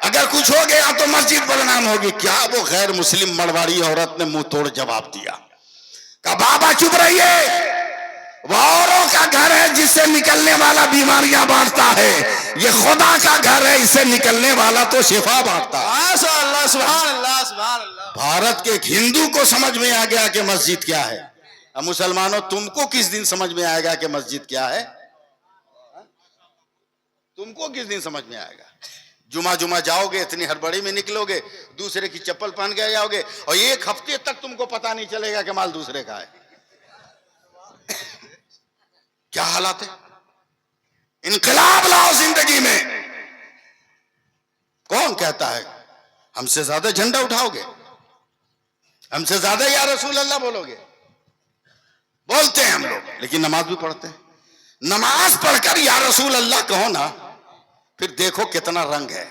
اگر کچھ ہو گیا تو مسجد بدنام ہوگی. کیا وہ غیر مسلم مرواڑی عورت نے منہ توڑ جواب دیا, کہا بابا چپ رہیے, وہ اوروں کا گھر ہے جس سے نکلنے والا بیماریاں بانٹتا ہے, یہ خدا کا گھر ہے, اس سے نکلنے والا تو شفا بانٹتا ہے. ماشاء اللہ, سبحان اللہ, سبحان اللہ. بھارت کے ایک ہندو کو سمجھ میں آ گیا کہ مسجد کیا ہے. اب مسلمانوں تم کو کس دن سمجھ میں آئے گا کہ مسجد کیا ہے؟ تم کو کس دن سمجھ میں آئے گا؟ جمعہ جاؤ گے, اتنی ہڑبڑی میں نکلو گے, دوسرے کی چپل پہن کے جاؤ گے, اور ایک ہفتے تک تم کو پتا نہیں چلے گا کہ مال دوسرے کا ہے. کیا حالات ہے؟ انقلاب لاؤ زندگی میں. کون کہتا ہے ہم سے زیادہ جھنڈا اٹھاؤ گے, ہم سے زیادہ یا رسول اللہ بولو گے؟ بولتے ہیں ہم لوگ, لیکن نماز بھی پڑھتے ہیں. نماز پڑھ کر یا رسول اللہ کہو نا, پھر دیکھو کتنا رنگ ہے,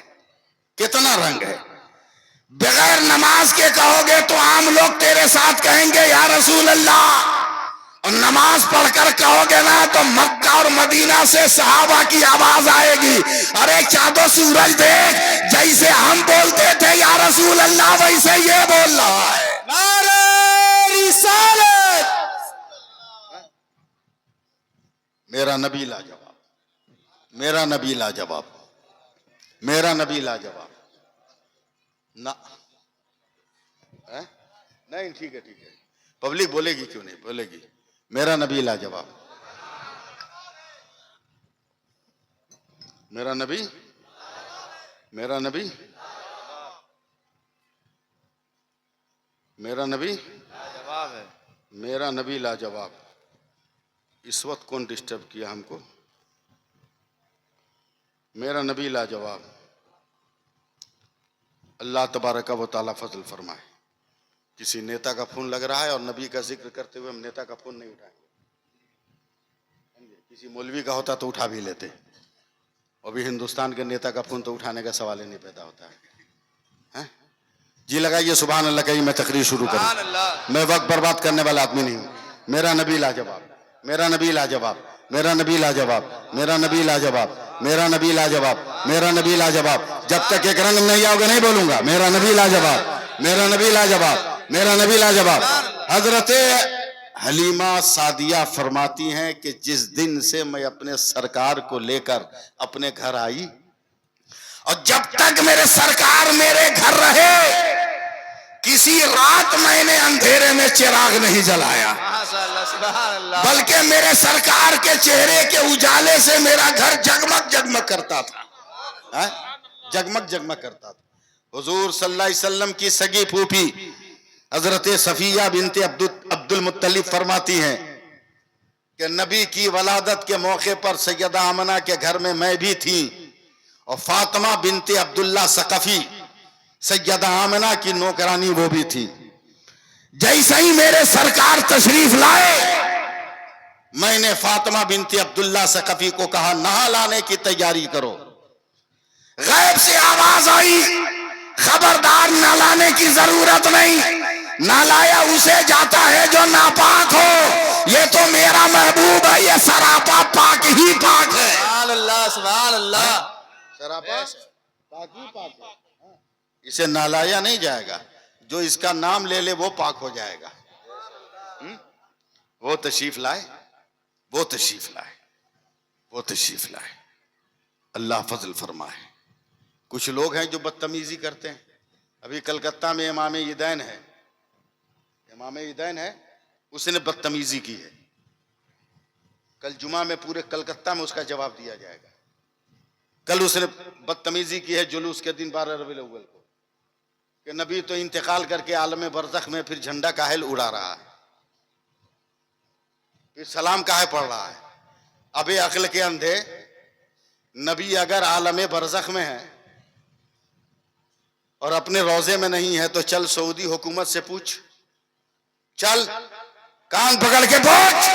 کتنا رنگ ہے. بغیر نماز کے کہو گے تو عام لوگ تیرے ساتھ کہیں گے یا رسول اللہ, اور نماز پڑھ کر کہو گے نا تو مکہ اور مدینہ سے صحابہ کی آواز آئے گی, ارے چاندو سورج دیکھ, جیسے ہم بولتے تھے یا رسول اللہ ویسے یہ بول رہا ہے. نعرہ رسالت. میرا نبی لاجواب, میرا نبی لاجواب, میرا نبی لاجواب. نہیں ٹھیک ہے, ٹھیک ہے, پبلک بولے گی کیوں نہیں بولے گی. میرا نبی لاجواب, میرا نبی, میرا نبی, میرا نبی, جواب ہے. میرا نبی لاجواب. اس وقت کون ڈسٹرب کیا ہم کو؟ میرا نبی لاجواب. اللہ تبارک و تعالیٰ فضل فرمائے. کسی نیتا کا فون لگ رہا ہے اور نبی کا ذکر کرتے ہوئے ہم نیتا کا فون نہیں اٹھائیں گے. کسی مولوی کا ہوتا تو اٹھا بھی لیتے, ابھی ہندوستان کے نیتا کا فون تو اٹھانے کا سوال ہی نہیں پیدا ہوتا ہے. جی لگائیے سبحان اللہ کہیں میں تقریر شروع سبحان کروں. اللہ. میں وقت برباد کرنے والا آدمی نہیں ہوں. میرا نبی لاجواب, میرا نبی لاجواب, میرا نبی لاجواب, میرا نبی لاجواب, میرا نبی لاجواب, میرا نبی لاجواب. جب تک ایک رنگ نہیں آؤ گے نہیں بولوں گا. میرا نبی لاجواب, میرا نبی لاجواب, میرا نبی لاجواب. حضرت حلیمہ سعدیہ فرماتی ہیں کہ جس دن سے میں اپنے سرکار کو لے کر اپنے گھر آئی, اور جب تک میرے سرکار میرے گھر رہے, کسی رات میں نے اندھیرے میں چراغ نہیں جلایا, ماشاء اللہ, سبحان اللہ. بلکہ میرے سرکار کے چہرے کے اجالے سے میرا گھر جگمگ جگمگ کرتا تھا, جگمگ جگمگ کرتا تھا. حضور صلی اللہ علیہ وسلم کی سگی پھوپھی حضرت صفیہ بنت عبد المطلب فرماتی ہیں کہ نبی کی ولادت کے موقع پر سیدہ آمنہ کے گھر میں میں بھی تھی, اور فاطمہ بنت عبداللہ ثقفی سیدہ آمنہ کی نوکرانی وہ بھی تھی. جیسے ہی میرے سرکار تشریف لائے, میں نے فاطمہ بنت عبداللہ ثقفی کو کہا نہا لانے کی تیاری کرو. غیب سے آواز آئی, خبردار نہ لانے کی ضرورت نہیں, نہ لایا اسے جاتا ہے جو ناپاک ہو, یہ تو میرا محبوب ہے, یہ سراپا پاک ہی پاک ہے. سبحان اللہ, سبحان اللہ. سراپا پاک ہی پاک ہے. اسے نہ لایا نہیں جائے گا, جو اس کا نام لے لے وہ پاک ہو جائے گا. وہ تشریف لائے, وہ تشریف لائے, وہ تشریف لائے. اللہ فضل فرمائے. کچھ لوگ ہیں جو بدتمیزی کرتے ہیں. ابھی کلکتہ میں امام عیدین ہے, امام عیدین ہے, اس نے بدتمیزی کی ہے. کل جمعہ میں پورے کلکتہ میں اس کا جواب دیا جائے گا. کل اس نے بدتمیزی کی ہے جلوس کے دن 12 ربیع الاول کو, کہ نبی تو انتقال کر کے عالم برزخ میں پھر جھنڈا کاہل اڑا رہا ہے, پھر سلام کاہے پڑھ رہا ہے. اب عقل کے اندھے, نبی اگر عالم برزخ میں ہے اور اپنے روزے میں نہیں ہے تو چل سعودی حکومت سے پوچھ, چل کان پکڑ کے پوچھ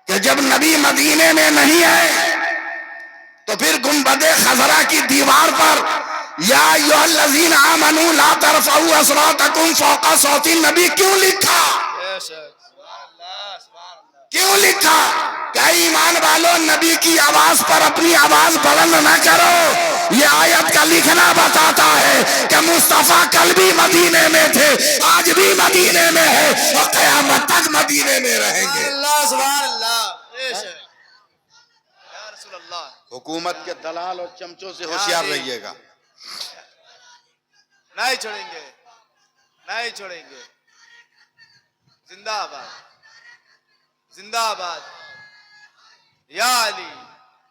کہ جب نبی مدینے میں نہیں ہے تو پھر گنبد خضرا کی دیوار پر یا ایھا الذین آمنوا لا ترفعوا اصواتکم فوق صوت النبی کیوں لکھا؟ کیوں لکھا؟ کہ ایمان والو نبی کی آواز پر اپنی آواز بلند نہ کرو, یہ آیت کا لکھنا بتاتا ہے کہ مصطفیٰ کل بھی مدینے میں تھے، آج بھی مدینے میں ہے اور قیامت تک مدینے میں رہیں گے۔ اللہ سبحان اللہ بے شک یا رسول اللہ حکومت کے دلال اور چمچوں سے ہوشیار رہیے گا۔ نہیں چھوڑیں گے نہیں چھوڑیں گے زندہ آباد زندہ آباد یا علی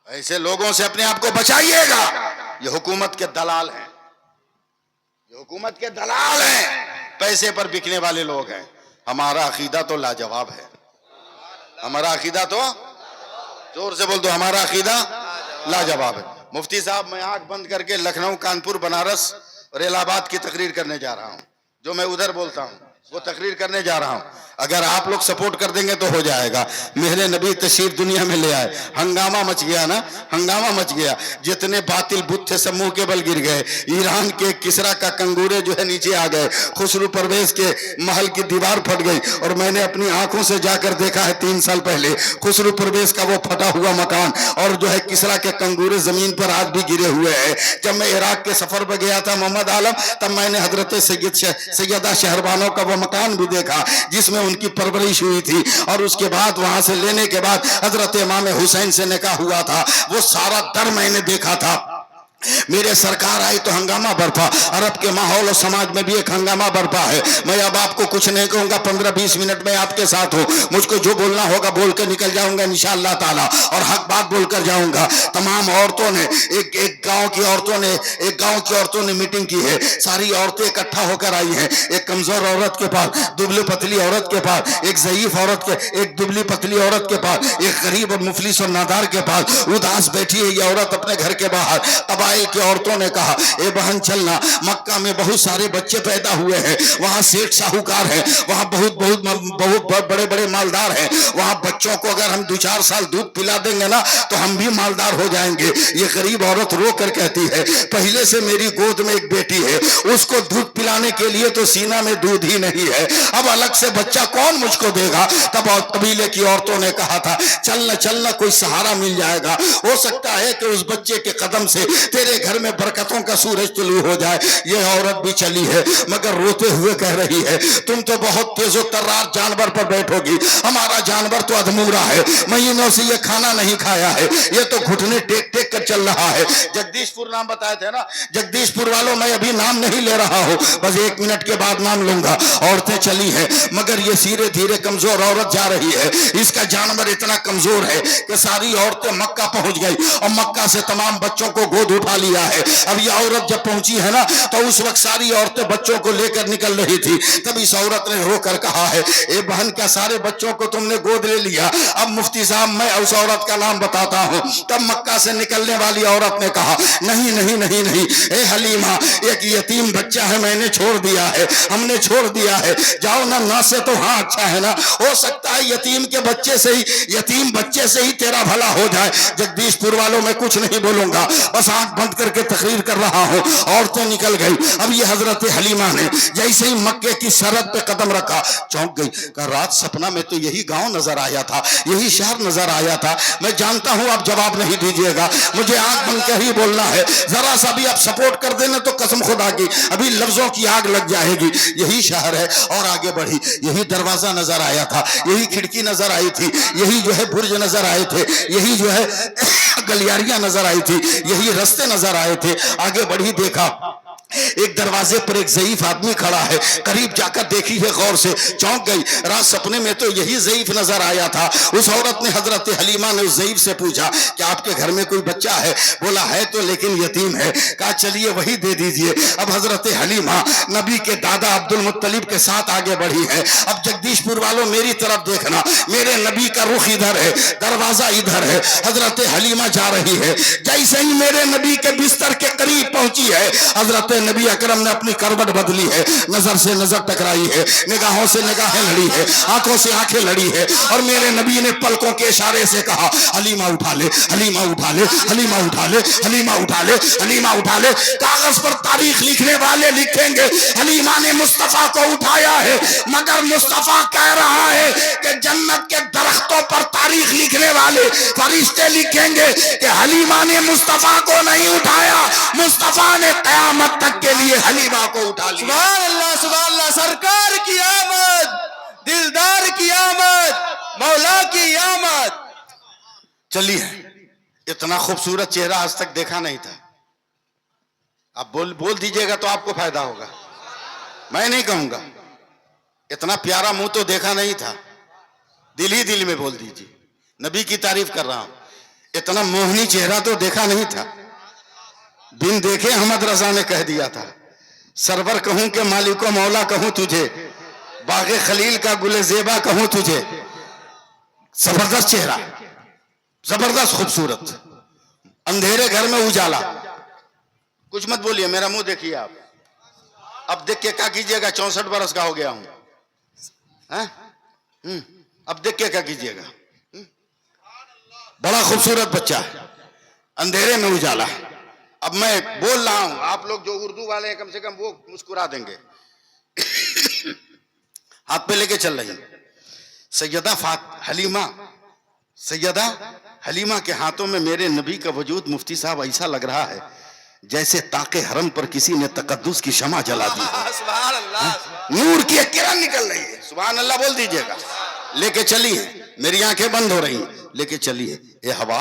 ایسے لوگوں سے اپنے آپ کو بچائیے گا، یہ حکومت کے دلال ہیں، یہ حکومت کے دلال ہیں، پیسے پر بکنے والے لوگ ہیں۔ ہمارا عقیدہ تو لاجواب ہے، ہمارا عقیدہ تو زور سے بول دو، ہمارا عقیدہ لاجواب ہے۔ مفتی صاحب میں آنکھ بند کر کے لکھنؤ، کانپور، بنارس اور الہ آباد کی تقریر کرنے جا رہا ہوں، جو میں ادھر بولتا ہوں وہ تقریر کرنے جا رہا ہوں۔ اگر آپ لوگ سپورٹ کر دیں گے تو ہو جائے گا۔ میرے نبی تشریف دنیا میں لے آئے، ہنگامہ مچ گیا نا، ہنگامہ مچ گیا، جتنے باطل بت تھے سب منہ کے بل گر گئے۔ ایران کے کسرا کا کنگورے جو ہے نیچے آ گئے، خسرو پرویز کے محل کی دیوار پھٹ گئی، اور میں نے اپنی آنکھوں سے جا کر دیکھا ہے 3 سال پہلے خسرو پرویز کا وہ پھٹا ہوا مکان، اور جو ہے کسرا کے کنگورے زمین پر آج بھی گرے ہوئے ہیں۔ جب میں عراق کے سفر پہ گیا تھا محمد عالم، تب میں نے حضرت سیدہ شہربانو کا وہ مکان بھی دیکھا جس میں ان کی پرورش ہوئی تھی، اور اس کے بعد وہاں سے لینے کے بعد حضرت امام حسین سے نکاح ہوا تھا، وہ سارا در میں نے دیکھا تھا۔ میرے سرکار آئی تو ہنگامہ برپا، عرب کے ماحول و سماج میں بھی ایک ہنگامہ برپا ہے۔ میں اب آپ کو کچھ نہیں کہوں گا، 15-20 منٹ میں آپ کے ساتھ ہوں، مجھ کو جو بولنا ہوگا بول کے نکل جاؤں گا انشاءاللہ تعالی، اور حق بات بول کر جاؤں گا۔ تمام عورتوں نے ایک گاؤں کی عورتوں نے میٹنگ کی ہے، ساری عورتیں اکٹھا ہو کر آئی ہیں، ایک کمزور عورت کے پاس، دبلی پتلی عورت کے پاس، ایک ضعیف عورت کے، ایک دبلی پتلی عورت کے پاس، ایک غریب اور مفلس اور نادار کے پاس اداس بیٹھی ہے یہ عورت اپنے گھر کے باہر۔ قبائل کی عورتوں نے کہا اے بہن چلنا، مکہ میں بہت سارے بچے پیدا ہوئے ہیں، وہاں سیٹ ساہوکار ہیں، وہاں بہت بڑے بڑے مالدار ہیں، وہاں بچوں کو اگر ہم 2-4 سال دودھ پلا دیں گے نا تو ہم بھی مالدار ہو جائیں گے۔ یہ غریب عورت رو کر کہتی ہے پہلے سے میری گود میں ایک بیٹی ہے، اس کو دودھ پلانے کے لیے تو سینہ میں دودھ ہی نہیں ہے، اب الگ سے بچہ کون مجھ کو دے گا؟ تب قبیلے کی عورتوں نے کہا تھا چلنا چلنا کوئی سہارا مل جائے گا، ہو سکتا ہے کہ اس بچے کے قدم سے تیرے گھر میں برکتوں کا سورج طلوع ہو جائے۔ یہ عورت بھی چلی ہے مگر روتے ہوئے کہہ رہی ہے تم تو بہت تیز و ترار جانور پر بیٹھو گی، ہمارا جانور تو ادھمورا ہے، مہینوں سے یہ کھانا نہیں کھایا ہے، یہ تو گھٹنے ٹیک ٹیک کر چل رہا ہے۔ جگدیش پور نام بتائے تھے نا، جگدیش پور والوں میں ابھی نام نہیں لے رہا ہوں، بس 1 منٹ کے بعد نام لوں گا۔ عورتیں چلی ہیں مگر یہ دھیرے دھیرے کمزور عورت جا رہی ہے، اس کا جانور اتنا کمزور ہے کہ ساری عورتیں مکہ پہنچ گئی اور مکہ سے تمام بچوں کو گود اٹھا لیا ہے۔ اب یہ عورت جب پہنچی ہے نا تو اس وقت ساری عورتیں بچوں کو لے کر نکل رہی تھی، تب اس عورت نے رو کر کہا ہے اے بہن کیا سارے بچوں کو تم نے گود لے لیا؟ اب مفتی صاحب میں اس عورت کا نام بتاتا ہوں۔ تب مکہ سے نکلنے والی عورت نے کہا نہیں نہیں نہیں نہیں اے حلیمہ، ایک یتیم بچہ ہے میں نے چھوڑ دیا ہے، ہم نے چھوڑ دیا ہے، جاؤ نا سے تو ہاں اچھا ہے نا، ہو سکتا ہے یتیم بچے سے ہی تیرا بھلا ہو جائے۔ جگدیش پور والوں میں کچھ نہیں بولوں گا، بس آنکھ بند کر کے تقریر کر رہا ہوں۔ عورتیں نکل گئی، اب یہ حضرت حلیمہ نے جیسے ہی مکے کی سرحد پہ قدم رکھا چونک گئی، کہ رات سپنا میں تو یہی گاؤں نظر آیا تھا، یہی شہر نظر آیا تھا۔ میں جانتا ہوں آپ جواب نہیں دیجیے گا، مجھے آنکھ بند کر ہی بولنا ہے، ذرا سا بھی آپ سپورٹ کر دینا تو قسم خدا کی ابھی لفظوں کی آگ لگ جائے گی۔ یہی شہر ہے، اور آگے بڑھی، یہی دروازہ نظر آیا تھا، یہی کھڑکی نظر آئی تھی، یہی جو ہے برج نظر آئے تھے، یہی جو ہے گلیاریاں نظر آئی تھی، یہی رستے نظر آئے تھے۔ آگے بڑھی، دیکھا ایک دروازے پر ایک ضعیف آدمی کھڑا ہے، قریب جا کر دیکھی ہے غور سے، چونک گئی، رات سپنے میں تو یہی ضعیف نظر آیا تھا۔ اس عورت نے حضرت حلیمہ نے اس ضعیف سے پوچھا کہ آپ کے گھر میں کوئی بچہ ہے؟ بولا ہے تو لیکن یتیم ہے۔ کہا چلیے وہی دے دیجئے۔ اب حضرت حلیمہ نبی کے دادا عبد المطلب کے ساتھ آگے بڑھی ہے۔ اب جگدیش پور والوں میری طرف دیکھنا، میرے نبی کا رخ ادھر ہے، دروازہ ادھر ہے، حضرت حلیمہ جا رہی ہے، جیسے ہی میرے نبی کے بستر کے قریب پہنچی ہے حضرت میرے نبی اکرم نے اپنی کروٹ بدلی ہے, نظر سے نظر ٹکرائی ہے, نگاہوں سے نگاہیں لڑی ہے, آنکھوں سے آنکھیں لڑی ہے, اور میرے نبی نے پلکوں کے اشارے سے کہا حلیمہ اٹھا لے, حلیمہ اٹھا لے, حلیمہ اٹھا لے, حلیمہ اٹھا لے, حلیمہ اٹھا لے. کاغذ پر تاریخ لکھنے والے لکھیں گے حلیمہ نے مصطفیٰ کو اٹھایا ہے, مگر مصطفیٰ کہہ رہا ہے کہ جنت کے درختوں پر تاریخ لکھنے والے فرشتے لکھیں گے کہ حلیمہ نے مصطفیٰ کو نہیں اٹھایا, مصطفیٰ نے قیامت تک کے لیے حلیمہ کو اٹھا لیا. سبحان اللہ, سرکار کی آمد, دلدار کی آمد, مولا کی آمد. چلیے, اتنا خوبصورت چہرہ آج تک دیکھا نہیں تھا. آپ بول دیجئے گا تو آپ کو فائدہ ہوگا, میں نہیں کہوں گا. اتنا پیارا منہ تو دیکھا نہیں تھا, دل ہی دل میں بول دیجئے, نبی کی تعریف کر رہا ہوں. اتنا موہنی چہرہ تو دیکھا نہیں تھا. بن دیکھے احمد رضا نے کہہ دیا تھا, سرور کہوں کہ مالک و مولا کہوں تجھے, باغ خلیل کا گل زیبا کہوں تجھے. زبردست چہرہ, زبردست خوبصورت, اندھیرے گھر میں اجالا. کچھ مت بولیے, میرا منہ دیکھیے آپ. اب دیکھ کے کیا کیجئے گا, 64 برس کا ہو گیا ہوں. اب دیکھ کے کیا کیجئے گا. بڑا خوبصورت بچہ ہے, اندھیرے میں اجالا. اب میں بول رہا ہوں, آپ لوگ جو اردو والے ہیں کم سے کم وہ مسکرا دیں گے. ہاتھ پہ لے کے چل رہی سیدہ حلیمہ, سیدہ حلیمہ کے ہاتھوں میں میرے نبی کا وجود مفتی صاحب ایسا لگ رہا ہے جیسے طاق حرم پر کسی نے تقدس کی شمع جلا دی. سبحان اللہ, نور کی ایک کرن نکل رہی ہے. سبحان اللہ بول دیجئے گا. لے کے چلیے, میری آنکھیں بند ہو رہی ہیں, لے کے چلیے. اے ہوا,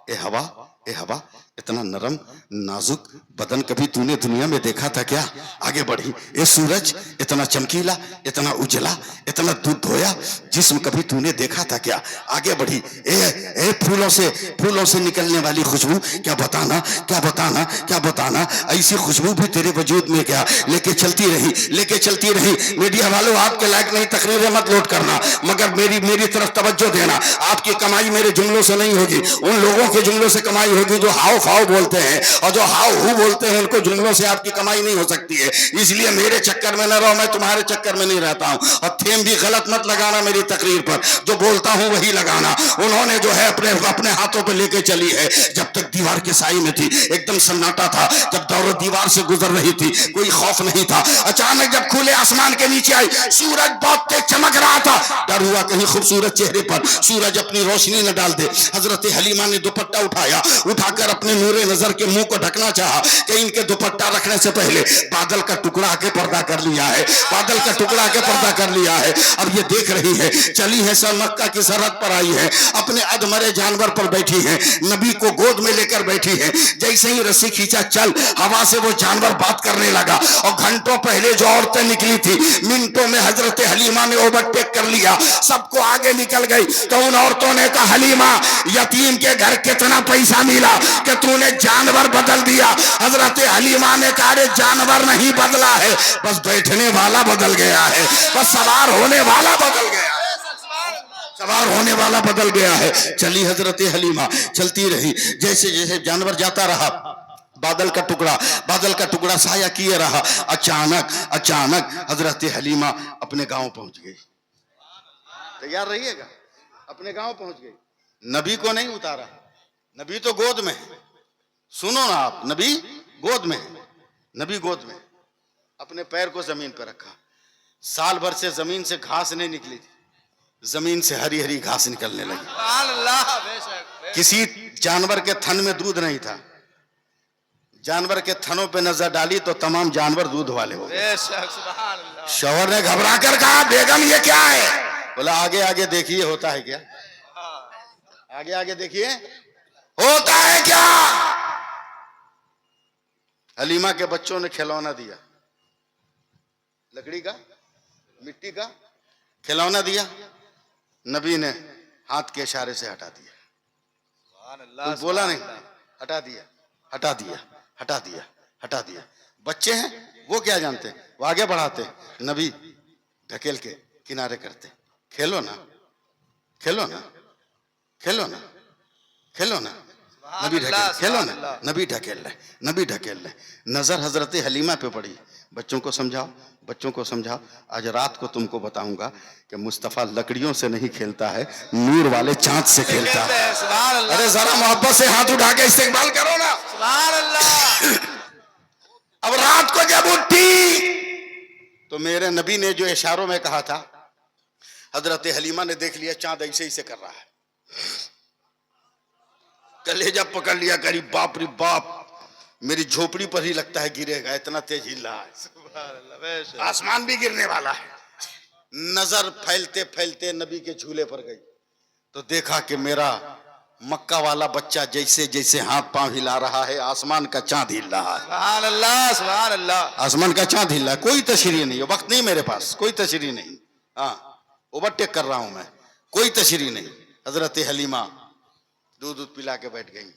اے ہوا, اے ہوا, اتنا نرم نازک بدن کبھی تو نے دنیا میں دیکھا تھا کیا؟ آگے بڑھی. اے سورج, اتنا چمکیلا, اتنا اجلا, اتنا دودھ دھویا جسم کبھی تو نے دیکھا تھا کیا؟ آگے بڑھی. اے پھولوں سے نکلنے والی خوشبو, کیا بتانا, کیا بتانا, کیا بتانا, ایسی خوشبو بھی تیرے وجود میں کیا؟ لے کے چلتی رہی, لے کے چلتی رہی. میڈیا والوں, آپ کے لائق نہیں, تقریریں مت لوٹ کرنا, مگر میری طرف توجہ دینا. آپ کی کمائی میرے جملوں سے نہیں ہوگی, ان لوگوں کے جملوں سے کمائی ہوگی جو ہاؤ فاؤ بولتے ہیں, اور جو ہاؤ ہو بولتے ہیں ان کو جملوں سے آپ کی کمائی نہیں ہو سکتی ہے. اس لیے میرے چکر میں نہ رہو, میں تمہارے چکر میں نہیں رہتا ہوں. اور تھیم بھی غلط مت لگانا میری تقریر پر, جو بولتا ہوں وہی لگانا. انہوں نے جو ہے اپنے ہاتھوں پہ لے کے چلی ہے. جب تک دیوار کے سائے میں تھی ایک دم سناٹا تھا, جب دور دیوار سے گزر رہی تھی کوئی خوف نہیں تھا. اچانک جب کھلے آسمان کے نیچے آئی, سورج بہت تیز چمک رہا تھا. ڈر ہوا کہیں خوبصورت چہرے پر سورج اپنی روشنی نہ ڈال دے. حضرت حلیمہ نے دوپٹہ اٹھایا, اٹھا کر اپنے نور نظر کے منہ کو ڈھکنا چاہا کہ ان کے دوپٹہ رکھنے سے پہلے بادل کا ٹکڑا کے پردہ کر لیا ہے, بادل کا ٹکڑا کے پردہ کر لیا ہے. اب یہ دیکھ رہی ہے, چلی ہے سر مکہ کی سرحد پر آئی ہے, اپنے ادمرے جانور پر بیٹھی ہے, نبی کو گود میں لے کر بیٹھی ہے. جیسے ہی رسی کھینچا چل, ہوا سے وہ جانور بات کرنے لگا. اور گھنٹوں پہلے جو عورتیں نکلی تھی منٹوں میں حضرت حلیمہ نے اوورٹیک کر لیا, سب کو آگے نکل گئی. تو ان عورتوں نے کہا, حلیمہ یتیم کے گھر کتنا پیسہ ملا کہ تو نے جانور بدل دیا؟ حضرت حلیمہ نے کہا, جانور نہیں بدلا ہے, بس بیٹھنے والا بدل گیا ہے, بس سوار ہونے والا بدل گیا ہے, سوار ہونے والا بدل گیا ہے. چلی حضرت حلیمہ, چلتی رہی. جیسے جیسے جانور جاتا رہا, بادل کا ٹکڑا سایہ کیے رہا. اچانک حضرت حلیمہ اپنے گاؤں پہنچ گئی. تیار رہیے گا, اپنے گاؤں پہنچ گئی. نبی کو نہیں اتارا, نبی تو گود میں ہے. سنو نا آپ, نبی گود میں ہے, نبی گود میں. اپنے پیر کو زمین پہ رکھا. سال بھر سے زمین سے گھاس نہیں نکلی تھی, زمین سے ہری ہری گھاس نکلنے لگی. سبحان اللہ, بے شک. کسی جانور کے تھن میں دودھ نہیں تھا, جانور کے تھنوں پہ نظر ڈالی تو تمام جانور دودھ والے ہو گئے. بے شک, سبحان اللہ. شوہر نے گھبرا کر کہا, بیگم یہ کیا ہے؟ بولا, آگے آگے دیکھیے ہوتا ہے کیا, آگے آگے دیکھیے ہوتا ہے کیا. حلیمہ کے بچوں نے کھلونا دیا, لکڑی کا, مٹی کا کھلونا دیا. نبی نے ہاتھ کے اشارے سے ہٹا دیا. سبحان اللہ, کوئی بولا نہیں, ہٹا دیا, ہٹا دیا, ہٹا دیا, ہٹا دیا. بچے ہیں وہ کیا جانتے ہیں, وہ آگے بڑھاتے. نبی ڈھکیل کے کنارے کرتے, کھیلو نا, کھیلو نا, کھیلو نا, کھیلو نا. نبی ڈھکیل کھیلو نا نبی ڈھکیل لے نبی ڈھکیل لے نظر حضرت حلیمہ پہ پڑی بچوں کو سمجھاؤ بچوں کو سمجھاؤ آج رات کو تم کو بتاؤں گا کہ مصطفیٰ لکڑیوں سے نہیں کھیلتا ہے نور والے چاند سے کھیلتا ہے سبحان اللہ ارے ذرا محبت سے ہاتھ اٹھا کے استقبال کرو نا سبحان اللہ اب رات کو جب اٹھی تو میرے نبی نے جو اشاروں میں کہا تھا حضرت حلیمہ نے دیکھ لیا چاند ایسے ہی سے کر رہا ہے کلیجہ پکڑ لیا کری باپ ری باپ میری جھوپڑی پر ہی لگتا ہے گرے گا اتنا تیز ہل رہا ہے آسمان بھی گرنے والا ہے نظر پھیلتے پھیلتے نبی کے جھولے پر گئی تو دیکھا کہ میرا مکہ والا بچہ جیسے جیسے ہاتھ پاؤں ہلا رہا ہے آسمان کا چاند ہل رہا ہے سبحان اللہ سبحان اللہ آسمان کا چاند ہل رہا ہے کوئی تشریح نہیں وقت نہیں میرے پاس کوئی تشریح نہیں ہاں اوورٹیک کر رہا ہوں میں کوئی تشریح نہیں حضرت حلیمہ دودھ پلا کے بیٹھ گئی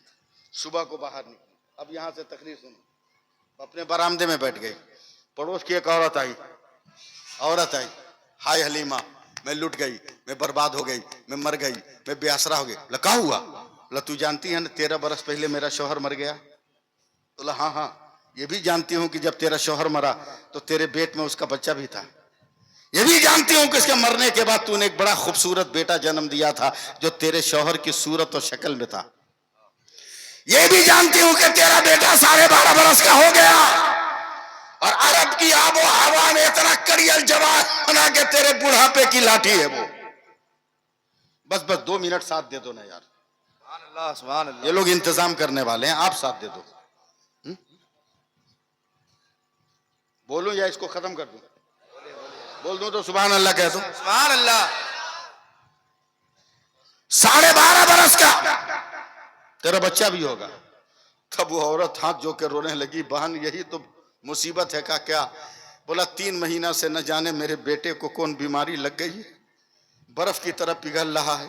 صبح کو باہر نکلی اب یہاں سے تقریر سنو اپنے برآمدے میں بیٹھ گئی پڑوس کی ایک عورت آئی ہائے حلیمہ میں لٹ گئی میں برباد ہو گئی میں مر گئی میں بے آسرا ہو گئی کہا ہوا بولا تو جانتی ہے نا 13 برس پہلے میرا شوہر مر گیا بولا ہاں یہ بھی جانتی ہوں کہ جب تیرا شوہر مرا تو تیرے پیٹ میں اس کا بچہ بھی تھا یہ بھی جانتی ہوں کہ اس کے مرنے کے بعد تو نے ایک بڑا خوبصورت بیٹا جنم دیا تھا جو تیرے شوہر کی صورت اور شکل میں تھا یہ بھی جانتی ہوں کہ تیرا بیٹا 12.5 برس کا ہو گیا اور عرب کی آب و ہوا میں اتنا کڑیل جوان بنا کہ تیرے بڑھاپے کی لاٹھی ہے وہ بس 2 منٹ ساتھ دے دو نا یار سبحان اللہ سبحان اللہ یہ لوگ انتظام کرنے والے ہیں آپ ساتھ دے دو بولوں یا اس کو ختم کر دوں بول دوں تو سبحان اللہ کہہ دو سبحان اللہ 12.5 برس کا تیرا بچہ بھی ہوگا تب وہ عورت ہاتھ جو کے رونے لگی بہن یہی تو مصیبت ہے کیا بولا 3 مہینہ سے نہ جانے میرے بیٹے کو کون بیماری لگ گئی ہے برف کی طرح پگھل رہا ہے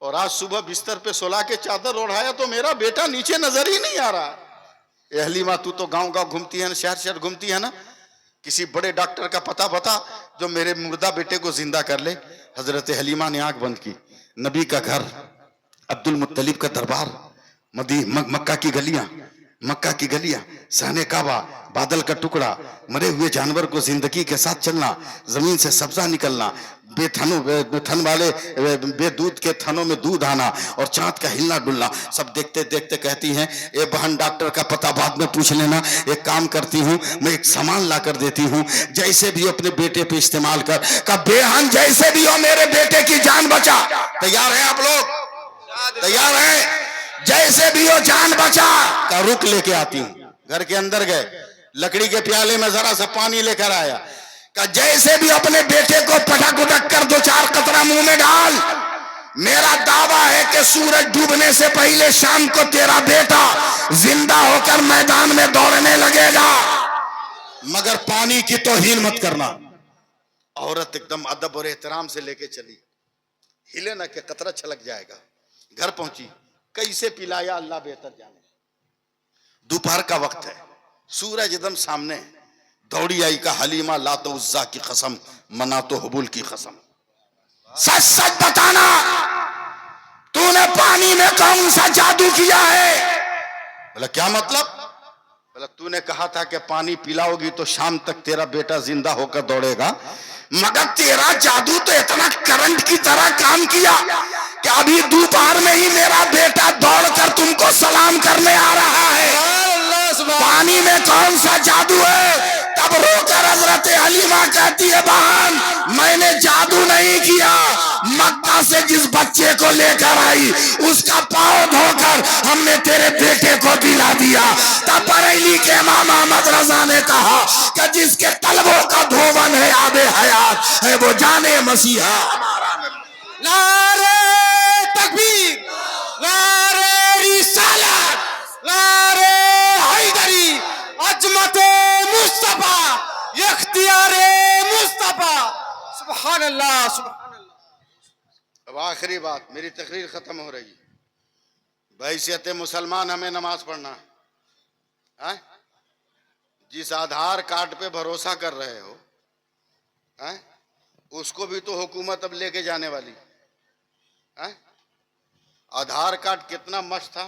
اور آج صبح بستر پہ سلا کے چادر اوڑھایا تو میرا بیٹا نیچے نظر ہی نہیں آ رہا اے حلیمہ تو گاؤں گھومتی ہے نا شہر گھومتی ہے نا کسی بڑے ڈاکٹر کا پتہ بتا جو میرے مردہ بیٹے کو زندہ کر لے حضرت حلیمہ نے آنکھ بند کی نبی کا گھر عبد المطلب کا دربار مکہ کی گلیاں سہنے کعبہ بادل کا ٹکڑا مرے ہوئے جانور کو زندگی کے ساتھ چلنا زمین سے سبزہ نکلنا بے تھن والے بے دودھ کے تھنوں میں دودھ آنا اور چاند کا ہلنا ڈلنا سب دیکھتے دیکھتے کہتی ہیں اے بہن ڈاکٹر کا پتہ بعد میں پوچھ لینا ایک کام کرتی ہوں میں ایک سامان لا کر دیتی ہوں جیسے بھی اپنے بیٹے پہ استعمال کر کہ بہن جیسے بھی ہو میرے بیٹے کی جان بچا تیار ہیں آپ لوگ تیار ہیں جیسے بھی ہو جان بچا کا رک لے کے آتی ہوں گھر کے اندر گئے لکڑی کے پیالے میں ذرا سا پانی لے کر آیا کہ جیسے بھی اپنے بیٹے کو پٹک اٹک کر 2-4 قطرہ منہ میں ڈال میرا دعویٰ ہے کہ سورج ڈوبنے سے پہلے شام کو تیرا بیٹا زندہ ہو کر میدان میں دوڑنے لگے گا مگر پانی کی توہین مت کرنا عورت ایک دم ادب اور احترام سے لے کے چلی ہلے نہ کہ قطرہ چھلک جائے گا گھر پہنچی کیسے پلایا اللہ بہتر جانے دوپہر کا وقت ہے سورج ایک دم سامنے دوڑی آئی کا حلیمہ لات و عزا کی قسم منات و حبول کی قسم سچ سچ بتانا تو نے پانی میں کون سا جادو کیا ہے بولا کیا مطلب بولا تو نے کہا تھا کہ پانی پلاؤ گی تو شام تک تیرا بیٹا زندہ ہو کر دوڑے گا مگر تیرا جادو تو اتنا کرنٹ کی طرح کام کیا کہ ابھی دوپہر میں ہی میرا بیٹا دوڑ کر تم کو سلام کرنے آ رہا ہے پانی میں کون سا جادو ہے تب رو کر حضرت حلیمہ کہتی ہے بہن میں نے جادو نہیں کیا مکہ سے جس بچے کو لے کر آئی اس کا پاؤں دھو کر ہم نے تیرے بیٹے کو پلا دیا تب بریلی کے امام احمد رضا نے کہا کہ جس کے قلبوں کا دھون ہے آب حیات ہے وہ جانے مسیحا نعرہ تکبیر نعرہ رسالت نعرہ حیدری عظمت مصطفیٰ اختیار مصطفیٰ سبحان اللہ سبحان اللہ اب آخری بات میری تقریر ختم ہو رہی بحیثیت مسلمان ہمیں نماز پڑھنا ہے جس آدھار کارڈ پہ بھروسہ کر رہے ہو اس کو بھی تو حکومت اب لے کے جانے والی آدھار کارڈ کتنا مست تھا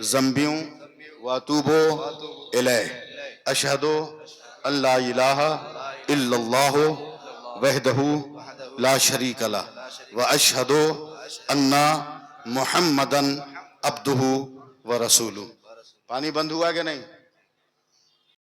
ذنبیوں واتوبو الیہ اشہدو ان لا الہ الا اللہ وحدہ لا شریک لہ واشہدو ان محمدن عبدہ ورسولہ. پانی بند ہوا کہ نہیں؟